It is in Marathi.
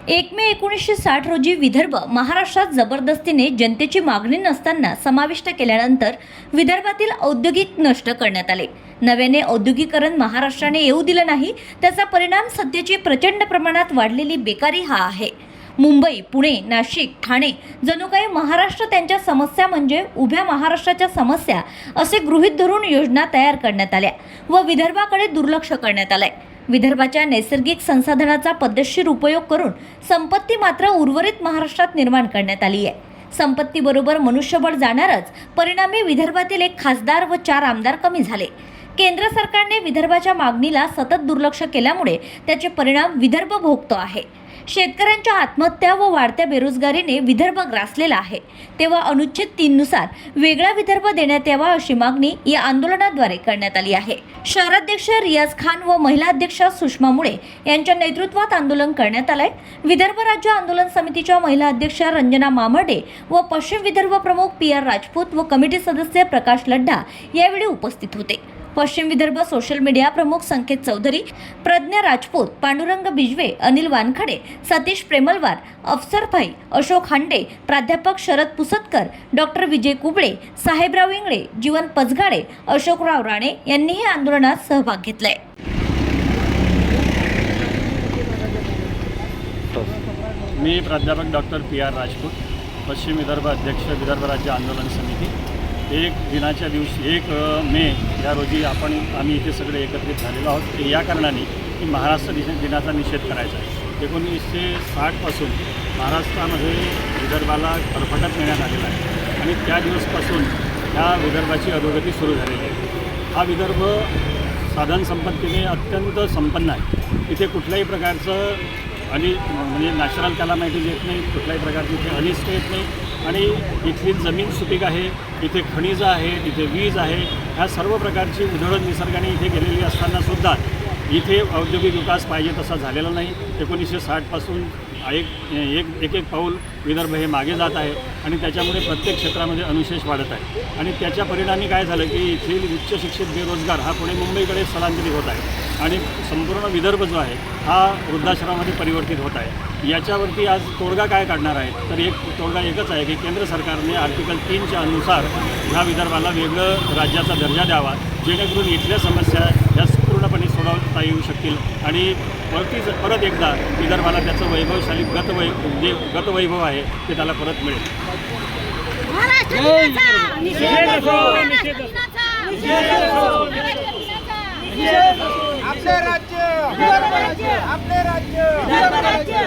1 मे 1960 रोजी विदर्भ महाराष्ट्रात जबरदस्तीने जनतेची मागणी नसताना समाविष्ट केल्यानंतर विदर्भातील औद्योगिक नष्ट करण्यात आले। नव्याने औद्योगिकरण महाराष्ट्राने येऊ दिलं नाही, त्याचा परिणाम सध्याची प्रचंड प्रमाणात वाढलेली बेकारी हा आहे। मुंबई, पुणे, नाशिक, ठाणे जणू काही महाराष्ट्र त्यांच्या समस्या म्हणजे उभ्या महाराष्ट्राच्या समस्या असे गृहीत धरून योजना तयार करण्यात आल्या व विदर्भाकडे दुर्लक्ष करण्यात आले। विदर्भाच्या नैसर्गिक संसाधनाचा पद्धतशीर उपयोग करून संपत्ती मात्र उर्वरित महाराष्ट्रात निर्माण करण्यात आली आहे। संपत्तीबरोबर मनुष्यबळ जाणारच, परिणामी विदर्भातील 1 खासदार व 4 आमदार कमी झाले। केंद्र सरकारने विदर्भाच्या मागणीला सतत दुर्लक्ष केल्यामुळे त्याचे परिणाम विदर्भ भोगतो आहे। शेतकऱ्यांच्या आत्महत्या व वाढत्या बेरोजगारीने विदर्भ ग्रासलेला आहे, तेव्हा अनुच्छेद 3 नुसार वेगळा विदर्भ देण्यात यावा अशी मागणी या आंदोलनाद्वारे करण्यात आली आहे। शहराध्यक्ष रियाज खान व महिला अध्यक्षा सुषमा मुळे यांच्या नेतृत्वात आंदोलन करण्यात आले। विदर्भ राज्य आंदोलन समितीच्या महिला अध्यक्षा रंजना मामर्डे व पश्चिम विदर्भ प्रमुख PR राजपूत व कमिटी सदस्य प्रकाश लड्ढा यावेळी उपस्थित होते। पश्चिम विदर्भ सोशल मीडिया प्रमुख संकेत चौधरी, प्रज्ञा राजपूत, पांडुरंग बिजवे, अनिल वानखडे, सतीश प्रेमलवार, अफसर भाई, अशोक हांडे, प्राध्यापक शरद पुसतकर, डॉक्टर विजय कुबळे, साहेबराव इंगळे, जीवन पचगाडे, अशोकराव राणे यांनीही आंदोलनात सहभाग घेतलाय। मी प्राध्यापक डॉक्टर PR राजपूत, पश्चिम विदर्भ अध्यक्ष, विदर्भ राज्य आंदोलन समिती। 1 दिनाच्या दिवशी 1 मे या रोजी आम्ही इथे सगळे एकत्रित झालेलो आहोत या कारणाने की महाराष्ट्र दिनाचा निषेध करायचा आहे। 1960 पासून महाराष्ट्रामध्ये विदर्भाला फरफटत नेण्यात आलेला आहे आणि त्या दिवसपासून ह्या विदर्भाची अधोगती सुरू झालेली आहे। हा विदर्भ साधन संपत्तीने अत्यंत संपन्न आहे। इथे कुठल्याही प्रकारचं म्हणजे नॅचरल कॅलामिटीज येत नाही, कुठल्याही प्रकारची इथे अनिष्ट येत नाही आणि इथली जमीन सुपीक आहे, इथे खनिजं आहेत, इथे वीज आहे। ह्या सर्व प्रकारची उधळण निसर्गाने इथे गेलेली असतानासुद्धा इथे औद्योगिक विकास पाहिजे तसा झालेला नाही। 1960 पासून एक पाऊल विदर्भ हे मागे जात आहे आणि त्याच्यामुळे प्रत्येक क्षेत्रामध्ये अनुशेष वाढत आहे आणि त्याच्या परिणामी काय झालं की इथील उच्च शिक्षित बेरोजगार हा पुणे मुंबईकडे स्थलांतरित होत आहे आणि संपूर्ण विदर्भ जो आहे हा वृद्धाश्रमामध्ये परिवर्तित होत आहे। याच्यावरती आज तोडगा काय काढणार आहे तर तोडगा एकच आहे की केंद्र सरकारने आर्टिकल 3च्या अनुसार ह्या विदर्भाला वेगळं राज्याचा दर्जा द्यावा, जेणेकरून इथल्या समस्या ह्या पूर्णपणे सोडवता येऊ शकतील आणि परत एकदा विदर्भाला त्याचं वैभवशाली गतवैभव आहे ते त्याला परत मिळेल। आपले राज्य, आपले राज्य, आपले राज्य।